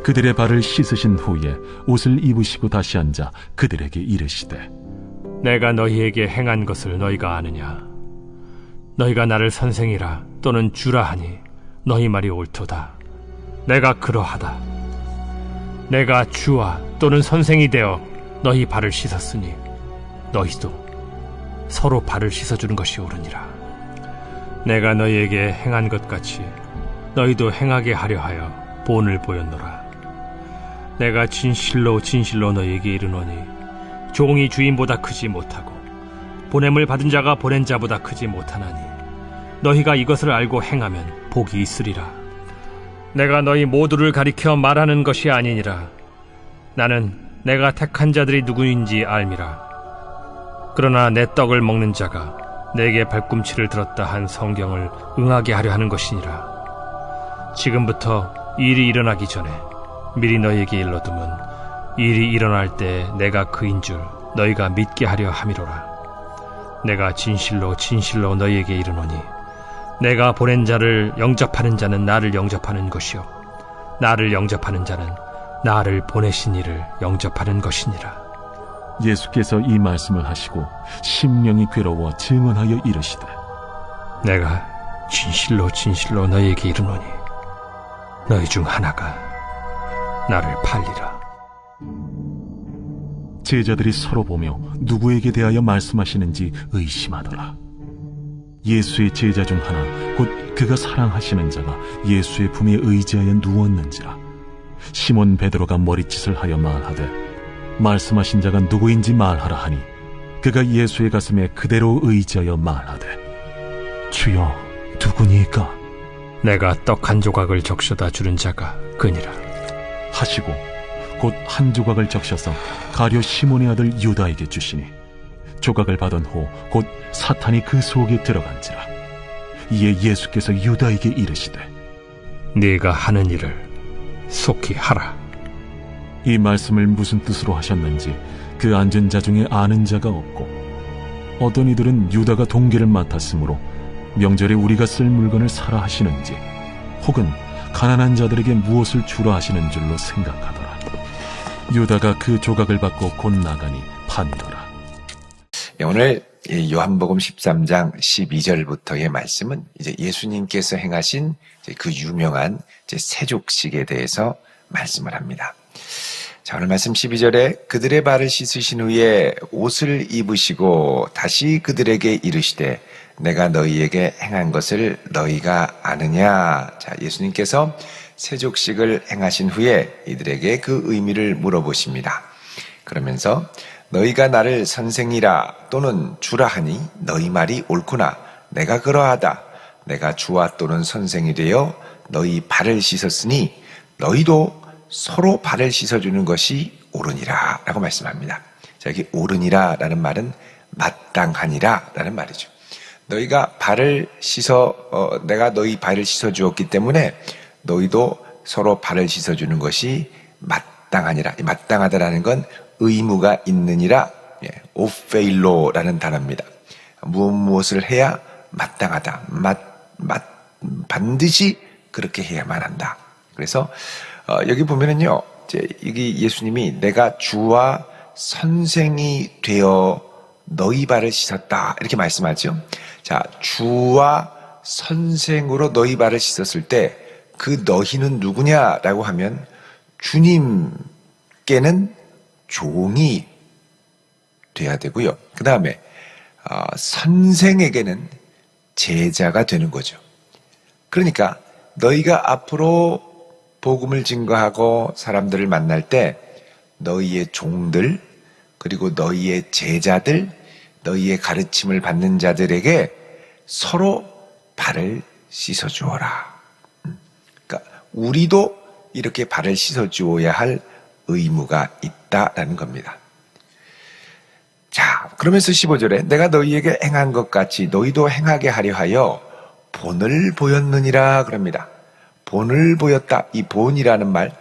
그들의 발을 씻으신 후에 옷을 입으시고 다시 앉아 그들에게 이르시되 내가 너희에게 행한 것을 너희가 아느냐? 너희가 나를 선생이라 또는 주라 하니 너희 말이 옳도다. 내가 그러하다. 내가 주와 또는 선생이 되어 너희 발을 씻었으니 너희도 서로 발을 씻어주는 것이 옳으니라. 내가 너희에게 행한 것 같이 너희도 행하게 하려 하여 본을 보였노라. 내가 진실로 진실로 너희에게 이르노니 종이 주인보다 크지 못하고 보냄을 받은 자가 보낸 자보다 크지 못하나니 너희가 이것을 알고 행하면 복이 있으리라. 내가 너희 모두를 가리켜 말하는 것이 아니니라. 나는 내가 택한 자들이 누구인지 알미라. 그러나 내 떡을 먹는 자가 내게 발꿈치를 들었다 한 성경을 응하게 하려 하는 것이니라. 지금부터 일이 일어나기 전에 미리 너희에게 일러두면 일이 일어날 때 내가 그인 줄 너희가 믿게 하려 함이로라. 내가 진실로 진실로 너희에게 이르노니 내가 보낸 자를 영접하는 자는 나를 영접하는 것이요 나를 영접하는 자는 나를 보내신 이를 영접하는 것이니라. 예수께서 이 말씀을 하시고 심령이 괴로워 증언하여 이르시되 내가 진실로 진실로 너희에게 이르노니 너희 중 하나가 나를 팔리라. 제자들이 서로 보며 누구에게 대하여 말씀하시는지 의심하더라. 예수의 제자 중 하나 곧 그가 사랑하시는 자가 예수의 품에 의지하여 누웠는지라. 시몬 베드로가 머리짓을 하여 말하되 말씀하신 자가 누구인지 말하라 하니 그가 예수의 가슴에 그대로 의지하여 말하되 주여 누구니까? 내가 떡 한 조각을 적셔다 주는 자가 그니라 하시고 곧 한 조각을 적셔서 가룟 시몬의 아들 유다에게 주시니 조각을 받은 후 곧 사탄이 그 속에 들어간지라. 이에 예수께서 유다에게 이르시되 네가 하는 일을 속히 하라. 이 말씀을 무슨 뜻으로 하셨는지 그 앉은 자 중에 아는 자가 없고 어떤 이들은 유다가 동계를 맡았으므로 명절에 우리가 쓸 물건을 사라 하시는지 혹은 가난한 자들에게 무엇을 주라 하시는 줄로 생각하더라. 유다가 그 조각을 받고 곧 나가니 판이더라. 오늘 요한복음 13장 12절부터의 말씀은 이제 예수님께서 행하신 그 유명한 세족식에 대해서 말씀을 합니다. 자, 오늘 말씀 12절에 그들의 발을 씻으신 후에 옷을 입으시고 다시 그들에게 이르시되 내가 너희에게 행한 것을 너희가 아느냐. 자, 예수님께서 세족식을 행하신 후에 이들에게 그 의미를 물어보십니다. 그러면서 너희가 나를 선생이라 또는 주라 하니 너희 말이 옳구나. 내가 그러하다. 내가 주와 또는 선생이 되어 너희 발을 씻었으니 너희도 서로 발을 씻어주는 것이 옳으니라 라고 말씀합니다. 자, 여기 옳으니라 라는 말은 마땅하니라 라는 말이죠. 너희가 발을 내가 너희 발을 씻어 주었기 때문에 너희도 서로 발을 씻어 주는 것이 마땅하니라. 마땅하다라는 건 의무가 있느니라, 오페일로라는 단어입니다. 무엇을 해야 마땅하다. 반드시 그렇게 해야만 한다. 그래서 여기 보면은요, 여기 예수님이 내가 주와 선생이 되어 너희 발을 씻었다 이렇게 말씀하죠. 자, 주와 선생으로 너희 발을 씻었을 때 그 너희는 누구냐라고 하면 주님께는 종이 돼야 되고요. 그 다음에 선생에게는 제자가 되는 거죠. 그러니까 너희가 앞으로 복음을 증거하고 사람들을 만날 때 너희의 종들 그리고 너희의 제자들 너희의 가르침을 받는 자들에게 서로 발을 씻어주어라. 그러니까 우리도 이렇게 발을 씻어주어야 할 의무가 있다라는 겁니다. 자, 그러면서 15절에 내가 너희에게 행한 것 같이 너희도 행하게 하려 하여 본을 보였느니라 그럽니다. 본을 보였다. 이 본이라는 말,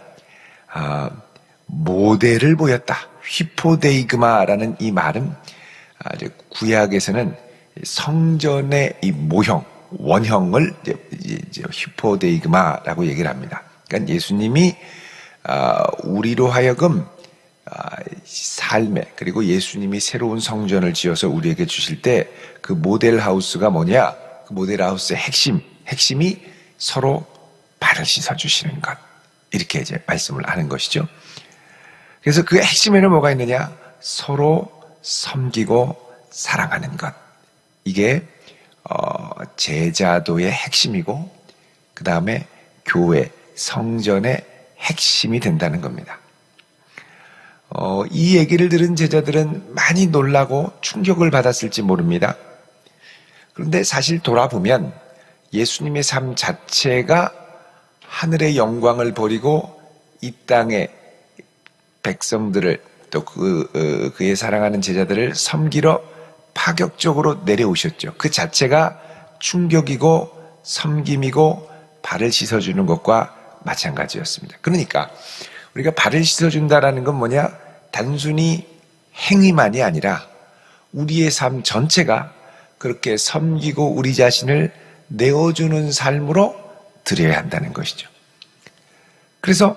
모델을 보였다. 휘포데이그마라는 이 말은 구약에서는 성전의 이 모형, 원형을 이제 휘포데이그마라고 얘기를 합니다. 그러니까 예수님이 우리로 하여금 삶에, 그리고 예수님이 새로운 성전을 지어서 우리에게 주실 때 그 모델하우스가 뭐냐? 그 모델하우스의 핵심이 서로 발을 씻어주시는 것. 이렇게 이제 말씀을 하는 것이죠. 그래서 그 핵심에는 뭐가 있느냐? 서로 섬기고 사랑하는 것. 이게 제자도의 핵심이고, 그 다음에 교회, 성전의 핵심이 된다는 겁니다. 이 얘기를 들은 제자들은 많이 놀라고 충격을 받았을지 모릅니다. 그런데 사실 돌아보면 예수님의 삶 자체가 하늘의 영광을 버리고 이 땅의 백성들을, 또 그의 사랑하는 제자들을 섬기러 파격적으로 내려오셨죠. 그 자체가 충격이고 섬김이고 발을 씻어주는 것과 마찬가지였습니다. 그러니까 우리가 발을 씻어준다라는 건 뭐냐? 단순히 행위만이 아니라 우리의 삶 전체가 그렇게 섬기고 우리 자신을 내어주는 삶으로 드려야 한다는 것이죠. 그래서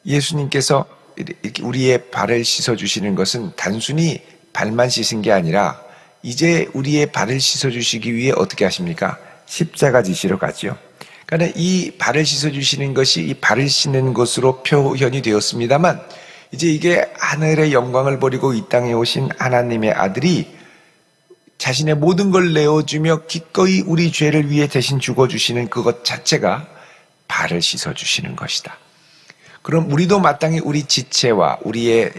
예수님께서 이렇게 우리의 발을 씻어주시는 것은 단순히 발만 씻은 게 아니라 이제 우리의 발을 씻어주시기 위해 어떻게 하십니까? 십자가 지시러 가죠. 그러니까 이 발을 씻어주시는 것이 이 발을 씻는 것으로 표현이 되었습니다만, 이제 이게 하늘의 영광을 버리고 이 땅에 오신 하나님의 아들이 자신의 모든 걸 내어주며 기꺼이 우리 죄를 위해 대신 죽어주시는 그것 자체가 발을 씻어주시는 것이다. 그럼 우리도 마땅히 우리 지체와 우리의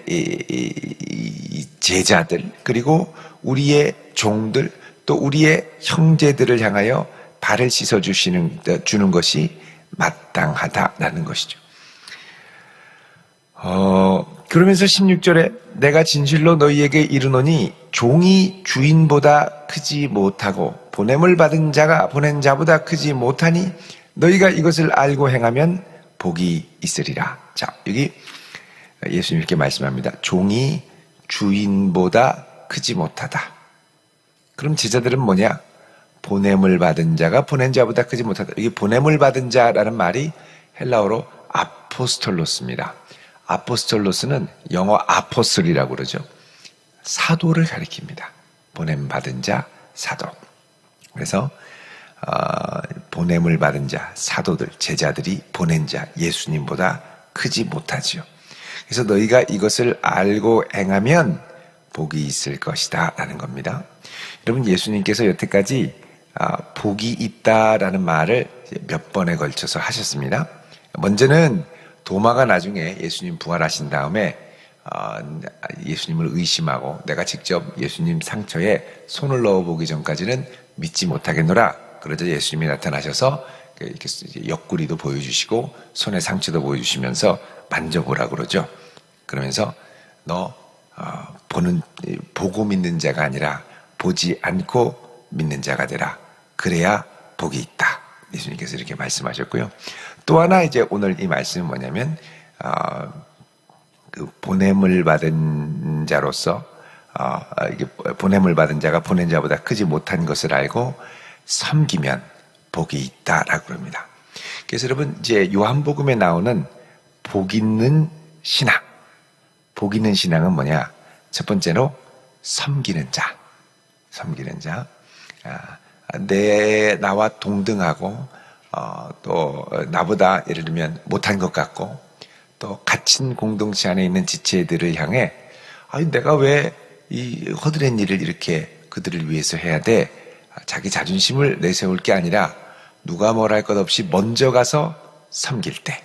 제자들, 그리고 우리의 종들, 또 우리의 형제들을 향하여 발을 씻어주는 것이 마땅하다라는 것이죠. 그러면서 16절에 내가 진실로 너희에게 이르노니 종이 주인보다 크지 못하고 보냄을 받은 자가 보낸 자보다 크지 못하니 너희가 이것을 알고 행하면 복이 있으리라. 자, 여기 예수님 이렇게 말씀합니다. 종이 주인보다 크지 못하다. 그럼 제자들은 뭐냐? 보냄을 받은 자가 보낸 자보다 크지 못하다. 여기 보냄을 받은 자라는 말이 헬라어로 아포스톨로스입니다. 아포스톨로스는 영어 아포슬이라고 그러죠. 사도를 가리킵니다. 보냄 받은 자, 사도. 그래서 보냄을 받은 자, 사도들, 제자들이 보낸 자, 예수님보다 크지 못하지요. 그래서 너희가 이것을 알고 행하면 복이 있을 것이다 라는 겁니다. 여러분, 예수님께서 여태까지 복이 있다라는 말을 몇 번에 걸쳐서 하셨습니다. 먼저는 도마가 나중에 예수님 부활하신 다음에 예수님을 의심하고 내가 직접 예수님 상처에 손을 넣어보기 전까지는 믿지 못하겠노라. 그러자 예수님이 나타나셔서 이렇게 옆구리도 보여주시고 손에 상처도 보여주시면서 만져보라 그러죠. 그러면서 너 보고 믿는 자가 아니라 보지 않고 믿는 자가 되라. 그래야 복이 있다. 예수님께서 이렇게 말씀하셨고요. 또 하나 이제 오늘 이 말씀은 뭐냐면 그 보냄을 받은 자로서 이게 보냄을 받은 자가 보낸 자보다 크지 못한 것을 알고 섬기면 복이 있다라고 합니다. 그래서 여러분, 이제 요한복음에 나오는 복 있는 신앙, 복 있는 신앙은 뭐냐? 첫 번째로 섬기는 자, 섬기는 자. 나와 동등하고 또 나보다 예를 들면 못한 것 같고 또 갇힌 공동체 안에 있는 지체들을 향해 내가 왜 이 허드렛 일을 이렇게 그들을 위해서 해야 돼? 자기 자존심을 내세울 게 아니라 누가 뭘 할 것 없이 먼저 가서 섬길 때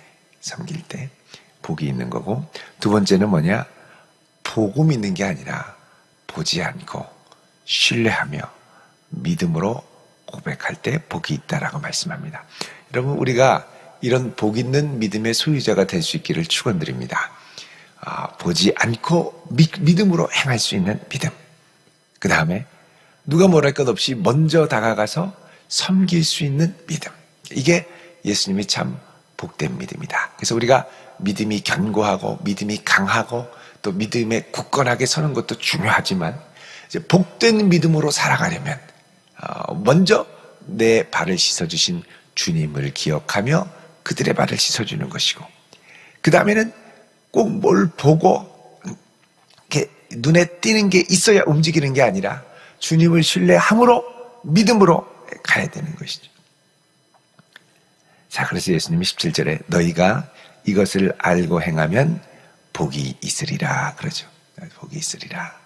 복이 있는 거고, 두 번째는 뭐냐? 보고 믿는 게 아니라 보지 않고 신뢰하며 믿음으로 고백할 때 복이 있다라고 말씀합니다. 여러분, 우리가 이런 복 있는 믿음의 소유자가 될 수 있기를 축원드립니다. 보지 않고 믿음으로 행할 수 있는 믿음. 그 다음에 누가 뭐랄 것 없이 먼저 다가가서 섬길 수 있는 믿음. 이게 예수님이 참 복된 믿음이다. 그래서 우리가 믿음이 견고하고 믿음이 강하고 또 믿음에 굳건하게 서는 것도 중요하지만 이제 복된 믿음으로 살아가려면 먼저 내 발을 씻어주신 주님을 기억하며 그들의 발을 씻어주는 것이고, 그 다음에는 꼭 뭘 보고 이렇게 눈에 띄는 게 있어야 움직이는 게 아니라 주님을 신뢰함으로 믿음으로 가야 되는 것이죠. 자, 그래서 예수님이 17절에 너희가 이것을 알고 행하면 복이 있으리라 그러죠. 복이 있으리라.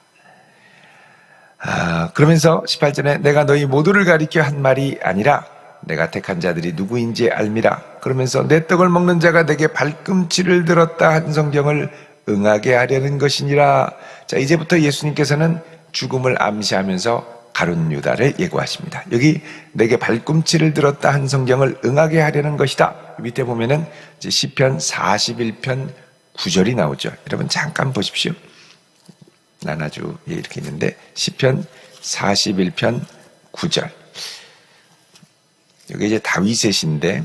그러면서 18절에 내가 너희 모두를 가리켜 한 말이 아니라 내가 택한 자들이 누구인지 알미라. 그러면서 내 떡을 먹는 자가 내게 발꿈치를 들었다 한 성경을 응하게 하려는 것이니라. 자, 이제부터 예수님께서는 죽음을 암시하면서 가룟 유다를 예고하십니다. 여기 내게 발꿈치를 들었다 한 성경을 응하게 하려는 것이다. 밑에 보면은 이제 시편 41편 9절이 나오죠. 여러분 잠깐 보십시오. 나나주 이렇게 있는데 시편 41편 9절. 여기 이제 다윗의 시인데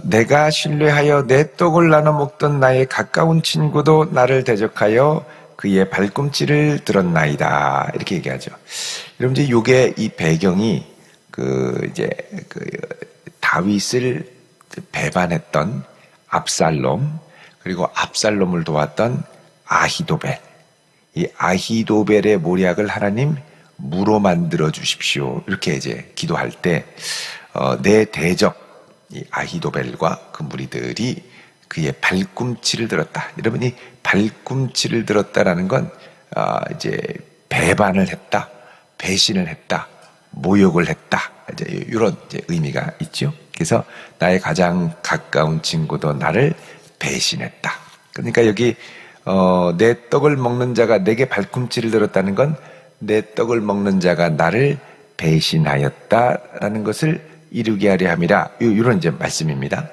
내가 신뢰하여 내 떡을 나눠 먹던 나의 가까운 친구도 나를 대적하여 그의 발꿈치를 들었나이다. 이렇게 얘기하죠. 여러분 이제 요게 이 배경이 다윗을 배반했던 압살롬, 그리고 압살롬을 도왔던 아히도벨. 이 아히도벨의 모략을 하나님 무로 만들어 주십시오. 이렇게 이제 기도할 때 내 대적 이 아히도벨과 그 무리들이 그의 발꿈치를 들었다. 여러분이 발꿈치를 들었다라는 건 이제 배반을 했다, 배신을 했다, 모욕을 했다. 이제 이런 이제 의미가 있죠. 그래서 나의 가장 가까운 친구도 나를 배신했다. 그러니까 여기 내 떡을 먹는 자가 내게 발꿈치를 들었다는 건 내 떡을 먹는 자가 나를 배신하였다라는 것을 이루게 하려 함이라. 이런 이제 말씀입니다.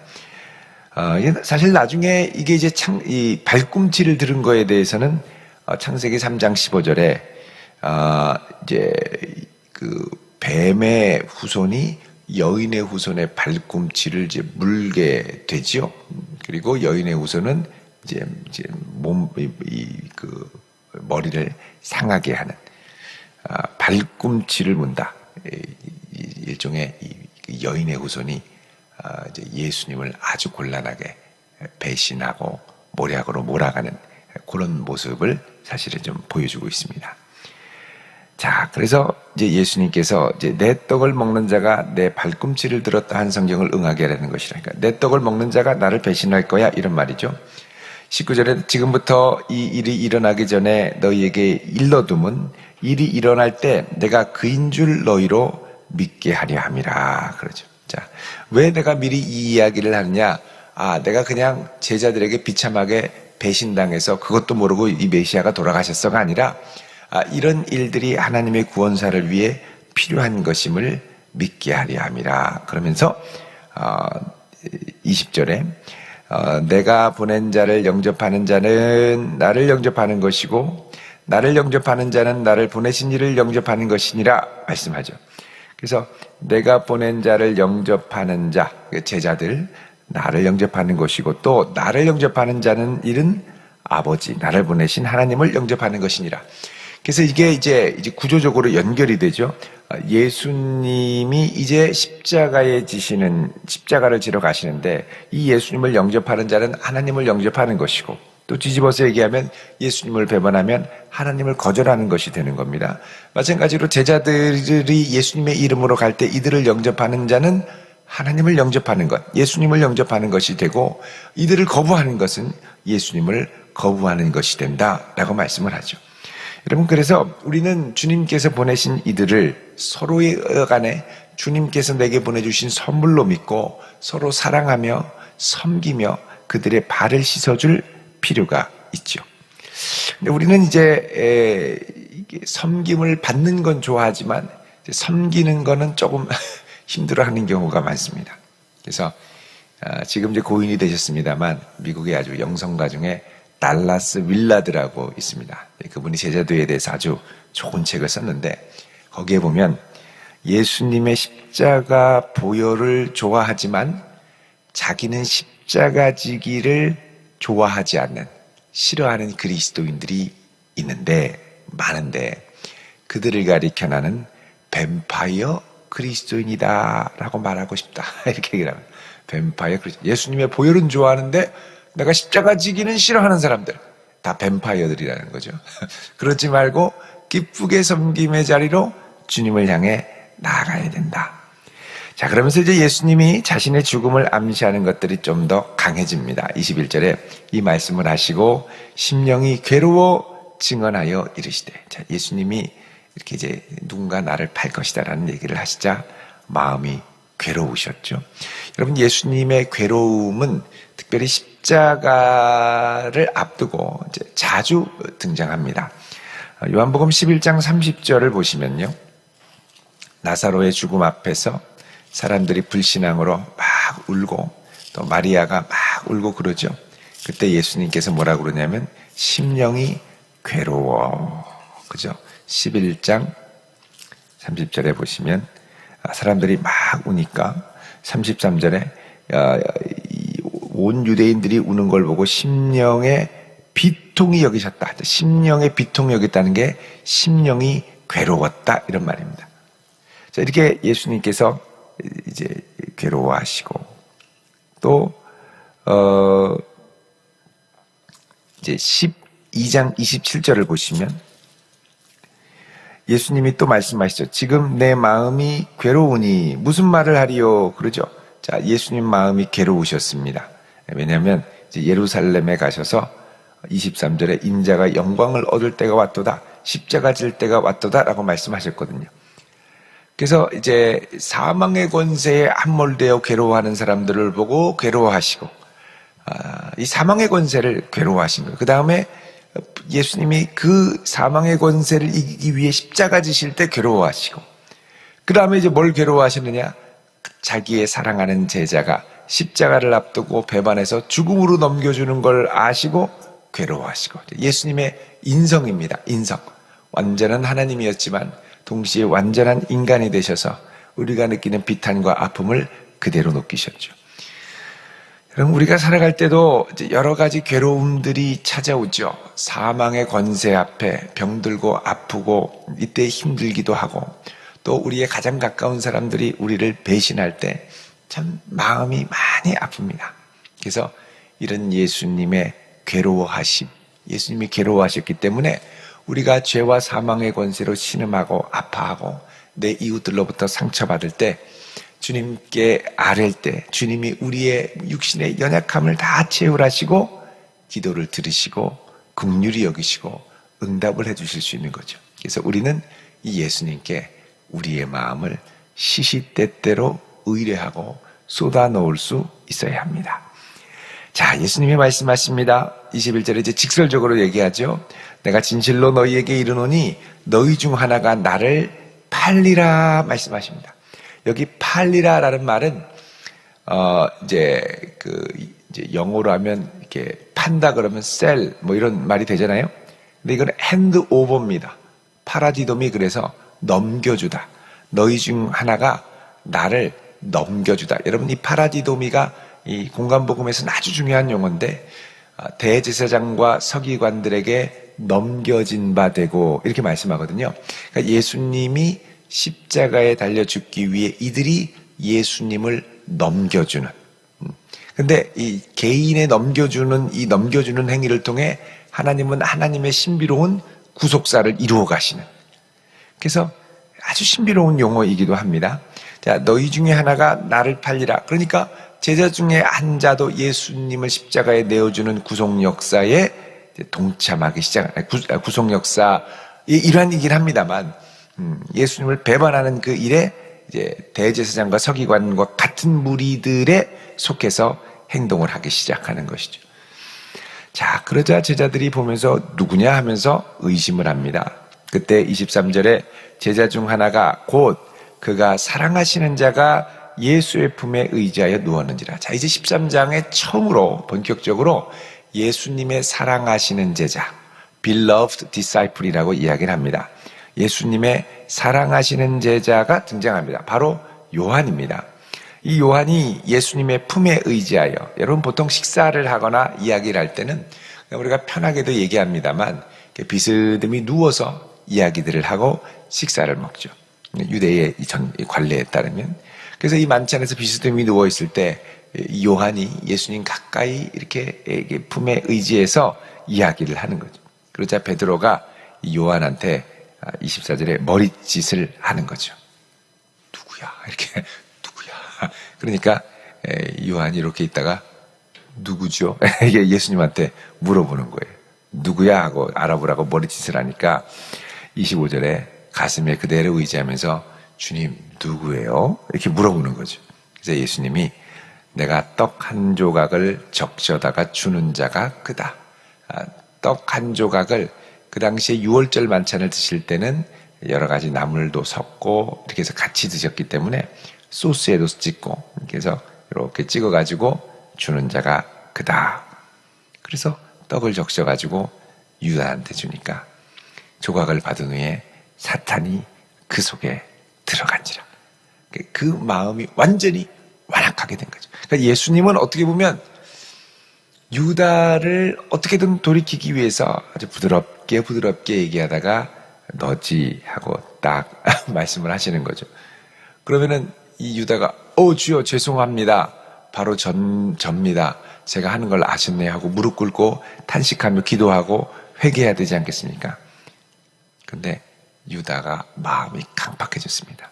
사실 나중에 이게 이제 이 발꿈치를 들은 거에 대해서는 창세기 3장 15절에 이제 그 뱀의 후손이 여인의 후손의 발꿈치를 이제 물게 되지요. 그리고 여인의 후손은 이제 그 머리를 상하게 하는 발꿈치를 문다. 일종의 여인의 후손이 이제 예수님을 아주 곤란하게 배신하고 모략으로 몰아가는 그런 모습을 사실은 좀 보여주고 있습니다. 자, 그래서 이제 예수님께서 이제 내 떡을 먹는 자가 내 발꿈치를 들었다 한 성경을 응하게 하라는 것이라니까. 내 떡을 먹는 자가 나를 배신할 거야 이런 말이죠. 19절에 지금부터 이 일이 일어나기 전에 너희에게 일러둠은 일이 일어날 때 내가 그인 줄 너희로 믿게 하려 함이라 그러죠. 자, 왜 내가 미리 이 이야기를 하느냐? 내가 그냥 제자들에게 비참하게 배신당해서 그것도 모르고 이 메시아가 돌아가셨어가 아니라 이런 일들이 하나님의 구원사를 위해 필요한 것임을 믿게 하려 함이라. 그러면서 20절에 내가 보낸 자를 영접하는 자는 나를 영접하는 것이고 나를 영접하는 자는 나를 보내신 이를 영접하는 것이니라 말씀하죠. 그래서 내가 보낸 자를 영접하는 자, 제자들, 나를 영접하는 것이고 또 나를 영접하는 자는 일은 아버지, 나를 보내신 하나님을 영접하는 것이니라. 그래서 이게 이제 구조적으로 연결이 되죠. 예수님이 이제 십자가를 지러 가시는데 이 예수님을 영접하는 자는 하나님을 영접하는 것이고 또 뒤집어서 얘기하면 예수님을 배반하면 하나님을 거절하는 것이 되는 겁니다. 마찬가지로 제자들이 예수님의 이름으로 갈 때 이들을 영접하는 자는 하나님을 영접하는 것, 예수님을 영접하는 것이 되고 이들을 거부하는 것은 예수님을 거부하는 것이 된다라고 말씀을 하죠. 여러분, 그래서 우리는 주님께서 보내신 이들을 서로의 간에 주님께서 내게 보내주신 선물로 믿고 서로 사랑하며 섬기며 그들의 발을 씻어줄 필요가 있죠. 근데 우리는 이제 섬김을 받는 건 좋아하지만 섬기는 거는 조금 힘들어하는 경우가 많습니다. 그래서 지금 이제 고인이 되셨습니다만 미국의 아주 영성가 중에 달라스 윌라드라고 있습니다. 그분이 제자도에 대해서 아주 좋은 책을 썼는데 거기에 보면 예수님의 십자가 보혈을 좋아하지만 자기는 십자가 지기를 좋아하지 않는, 싫어하는 그리스도인들이 많은데 그들을 가리켜 나는 뱀파이어 그리스도인이다 라고 말하고 싶다. 이렇게 얘기를 합니다. 뱀파이어 그리스도. 예수님의 보혈은 좋아하는데 내가 십자가 지기는 싫어하는 사람들, 다 뱀파이어들이라는 거죠. 그러지 말고 기쁘게 섬김의 자리로 주님을 향해 나아가야 된다. 자, 그러면서 이제 예수님이 자신의 죽음을 암시하는 것들이 좀 더 강해집니다. 21절에 이 말씀을 하시고 심령이 괴로워 증언하여 이르시되. 자, 예수님이 이렇게 이제 누군가 나를 팔 것이다라는 얘기를 하시자 마음이 괴로우셨죠. 여러분, 예수님의 괴로움은 특별히 십자가를 앞두고 이제 자주 등장합니다. 요한복음 11장 30절을 보시면요, 나사로의 죽음 앞에서 사람들이 불신앙으로 막 울고 또 마리아가 막 울고 그러죠. 그때 예수님께서 뭐라고 그러냐면 심령이 괴로워. 그죠? 11장 30절에 보시면 사람들이 막 우니까 33절에 온 유대인들이 우는 걸 보고 심령의 비통이 여기셨다. 심령의 비통이 여겼다는 게 심령이 괴로웠다 이런 말입니다. 자, 이렇게 예수님께서 이제 괴로워하시고 또 이제 12장 27절을 보시면 예수님이 또 말씀하시죠. 지금 내 마음이 괴로우니 무슨 말을 하리요? 그러죠. 자, 예수님 마음이 괴로우셨습니다. 왜냐하면 이제 예루살렘에 가셔서 23절에 인자가 영광을 얻을 때가 왔도다. 십자가 질 때가 왔도다. 라고 말씀하셨거든요. 그래서 이제 사망의 권세에 함몰되어 괴로워하는 사람들을 보고 괴로워하시고, 이 사망의 권세를 괴로워하신 거예요. 그 다음에 예수님이 그 사망의 권세를 이기기 위해 십자가 지실 때 괴로워하시고, 그 다음에 이제 뭘 괴로워하시느냐? 자기의 사랑하는 제자가 십자가를 앞두고 배반해서 죽음으로 넘겨주는 걸 아시고 괴로워하시고. 예수님의 인성입니다. 인성. 완전한 하나님이었지만 동시에 완전한 인간이 되셔서 우리가 느끼는 비탄과 아픔을 그대로 느끼셨죠. 그럼 우리가 살아갈 때도 이제 여러 가지 괴로움들이 찾아오죠. 사망의 권세 앞에 병들고 아프고 이때 힘들기도 하고, 또 우리의 가장 가까운 사람들이 우리를 배신할 때 참 마음이 많이 아픕니다. 그래서 이런 예수님의 괴로워하심, 예수님이 괴로워하셨기 때문에 우리가 죄와 사망의 권세로 신음하고 아파하고 내 이웃들로부터 상처받을 때, 주님께 아랠 때 주님이 우리의 육신의 연약함을 다 채울하시고 기도를 들으시고 긍휼히 여기시고 응답을 해주실 수 있는 거죠. 그래서 우리는 이 예수님께 우리의 마음을 시시때때로 의뢰하고 쏟아놓을 수 있어야 합니다. 자, 예수님이 말씀하십니다. 21절에 이제 직설적으로 얘기하죠. 내가 진실로 너희에게 이르노니 너희 중 하나가 나를 팔리라 말씀하십니다. 여기 팔리라라는 말은 이제 영어로 하면 이렇게 판다 그러면 sell 뭐 이런 말이 되잖아요. 근데 이건 핸드오버입니다. 파라디돔이 그래서 넘겨주다. 너희 중 하나가 나를 넘겨주다. 여러분, 이 파라디도미가 이 공간복음에서는 아주 중요한 용어인데, 대제사장과 서기관들에게 넘겨진 바 되고 이렇게 말씀하거든요. 그러니까 예수님이 십자가에 달려 죽기 위해 이들이 예수님을 넘겨주는. 근데 이 개인의 넘겨주는 이 넘겨주는 행위를 통해 하나님은 하나님의 신비로운 구속사를 이루어 가시는. 그래서 아주 신비로운 용어이기도 합니다. 자, 너희 중에 하나가 나를 팔리라. 그러니까 제자 중에 한 자도 예수님을 십자가에 내어주는 구속 역사에 동참하기 구속 역사의 일환이긴 합니다만, 예수님을 배반하는 그 일에 이제 대제사장과 서기관과 같은 무리들에 속해서 행동을 하기 시작하는 것이죠. 자, 그러자 제자들이 보면서 누구냐 하면서 의심을 합니다. 그때 23절에 제자 중 하나가 곧 그가 사랑하시는 자가 예수의 품에 의지하여 누웠는지라. 자, 이제 13장에 처음으로 본격적으로 예수님의 사랑하시는 제자, beloved disciple이라고 이야기를 합니다. 예수님의 사랑하시는 제자가 등장합니다. 바로 요한입니다. 이 요한이 예수님의 품에 의지하여, 여러분 보통 식사를 하거나 이야기를 할 때는 우리가 편하게도 얘기합니다만 비스듬히 누워서 이야기들을 하고 식사를 먹죠. 유대의 관례에 따르면. 그래서 이 만찬에서 비스듬히 누워있을 때 요한이 예수님 가까이 이렇게 품에 의지해서 이야기를 하는 거죠. 그러자 베드로가 요한한테 24절에 머리짓을 하는 거죠. 누구야? 이렇게 누구야? 그러니까 요한이 이렇게 있다가 누구죠? 예수님한테 물어보는 거예요. 누구야? 하고 알아보라고 머리짓을 하니까 25절에 가슴에 그대로 의지하면서 주님 누구예요? 이렇게 물어보는 거죠. 그래서 예수님이 내가 떡 한 조각을 적셔다가 주는 자가 그다. 떡 한 조각을 그 당시에 6월절 만찬을 드실 때는 여러 가지 나물도 섞고 이렇게 해서 같이 드셨기 때문에 소스에도 찍고 그래서 이렇게 찍어가지고 주는 자가 그다. 그래서 떡을 적셔가지고 유다한테 주니까 조각을 받은 후에 사탄이 그 속에 들어간지라. 그 마음이 완전히 완악하게 된 거죠. 그러니까 예수님은 어떻게 보면 유다를 어떻게든 돌이키기 위해서 아주 부드럽게 얘기하다가 너지 하고 딱 말씀을 하시는 거죠. 그러면은 이 유다가 주여 죄송합니다. 바로 접니다. 제가 하는 걸 아셨네 하고 무릎 꿇고 탄식하며 기도하고 회개해야 되지 않겠습니까? 근데 유다가 마음이 강팍해졌습니다.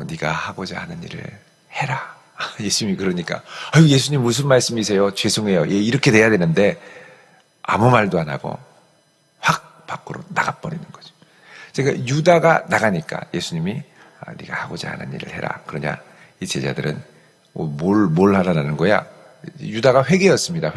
네가 하고자 하는 일을 해라. 예수님이 그러니까 예수님 무슨 말씀이세요? 죄송해요. 이렇게 돼야 되는데 아무 말도 안 하고 확 밖으로 나가버리는 거죠. 그러니까 유다가 나가니까 예수님이 네가 하고자 하는 일을 해라. 그러냐 이 제자들은 뭘 하라는 거야? 유다가 회개였습니다.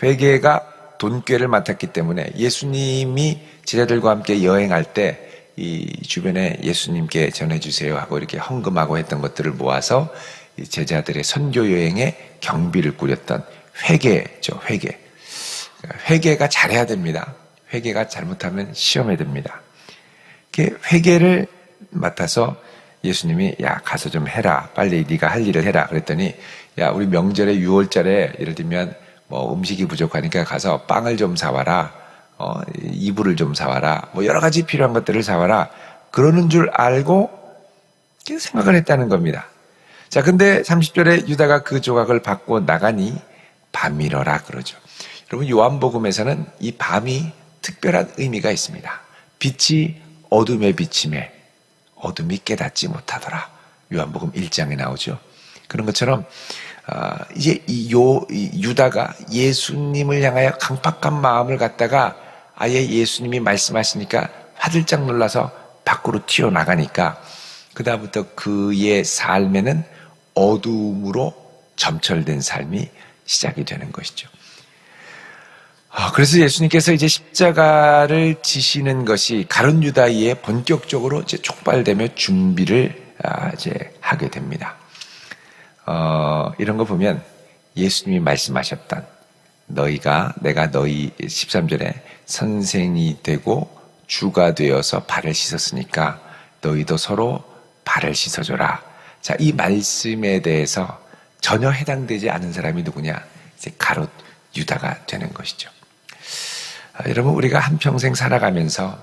회개가 돈꾀를 맡았기 때문에 예수님이 제자들과 함께 여행할 때 이 주변에 예수님께 전해주세요 하고 이렇게 헌금하고 했던 것들을 모아서 이 제자들의 선교 여행에 경비를 꾸렸던 회개죠. 회개가 잘해야 됩니다. 회개가 잘못하면 시험에 듭니다. 회개를 맡아서 예수님이 가서 좀 해라. 빨리 네가 할 일을 해라. 그랬더니 우리 명절에 6월절에 예를 들면 음식이 부족하니까 가서 빵을 좀 사와라. 이불을 좀 사와라. 여러 가지 필요한 것들을 사와라. 그러는 줄 알고 생각을 했다는 겁니다. 자, 근데 30절에 유다가 그 조각을 받고 나가니 밤이러라 그러죠. 여러분 요한복음에서는 이 밤이 특별한 의미가 있습니다. 빛이 어둠에 비침에 어둠이 깨닫지 못하더라. 요한복음 1장에 나오죠. 그런 것처럼 이제 유다가 예수님을 향하여 강팍한 마음을 갖다가 아예 예수님이 말씀하시니까 화들짝 놀라서 밖으로 튀어나가니까 그다음부터 그의 삶에는 어둠으로 점철된 삶이 시작이 되는 것이죠. 그래서 예수님께서 이제 십자가를 지시는 것이 가룟 유다에 본격적으로 이제 촉발되며 준비를 이제 하게 됩니다. 이런 거 보면 예수님이 말씀하셨던 내가 너희 13절에 선생이 되고 주가 되어서 발을 씻었으니까 너희도 서로 발을 씻어줘라. 자, 이 말씀에 대해서 전혀 해당되지 않은 사람이 누구냐? 이제 가룟 유다가 되는 것이죠. 여러분 우리가 한평생 살아가면서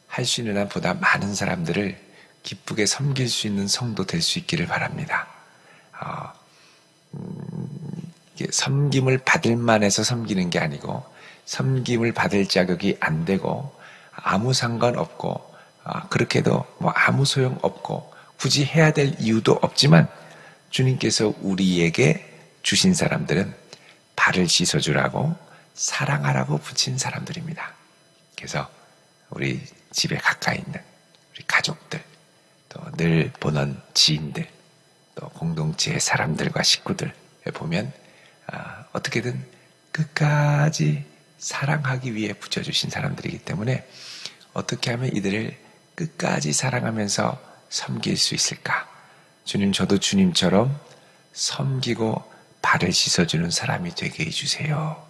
할 수 있는 한보다 많은 사람들을 기쁘게 섬길 수 있는 성도 될 수 있기를 바랍니다. 섬김을 받을 만해서 섬기는 게 아니고 섬김을 받을 자격이 안 되고 아무 상관없고 그렇게도 아무 소용없고 굳이 해야 될 이유도 없지만 주님께서 우리에게 주신 사람들은 발을 씻어주라고 사랑하라고 붙인 사람들입니다. 그래서 우리 집에 가까이 있는 우리 가족들, 또 늘 보는 지인들, 또 공동체의 사람들과 식구들 보면 어떻게든 끝까지 사랑하기 위해 붙여주신 사람들이기 때문에 어떻게 하면 이들을 끝까지 사랑하면서 섬길 수 있을까? 주님, 저도 주님처럼 섬기고 발을 씻어주는 사람이 되게 해주세요.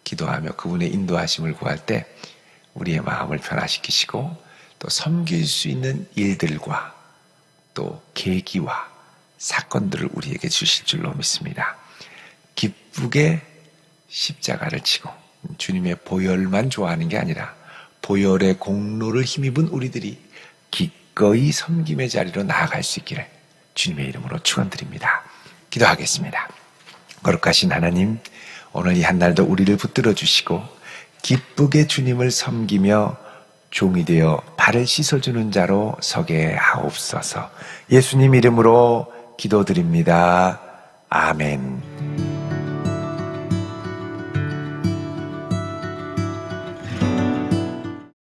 기도하며 그분의 인도하심을 구할 때 우리의 마음을 변화시키시고 또 섬길 수 있는 일들과 또 계기와 사건들을 우리에게 주실 줄로 믿습니다. 기쁘게 십자가를 치고 주님의 보혈만 좋아하는 게 아니라 보혈의 공로를 힘입은 우리들이 기꺼이 섬김의 자리로 나아갈 수 있기를 주님의 이름으로 축원드립니다. 기도하겠습니다. 거룩하신 하나님, 오늘 이 한날도 우리를 붙들어 주시고 기쁘게 주님을 섬기며 종이 되어 발을 씻어주는 자로 서게 하옵소서. 예수님 이름으로 기도드립니다. 아멘.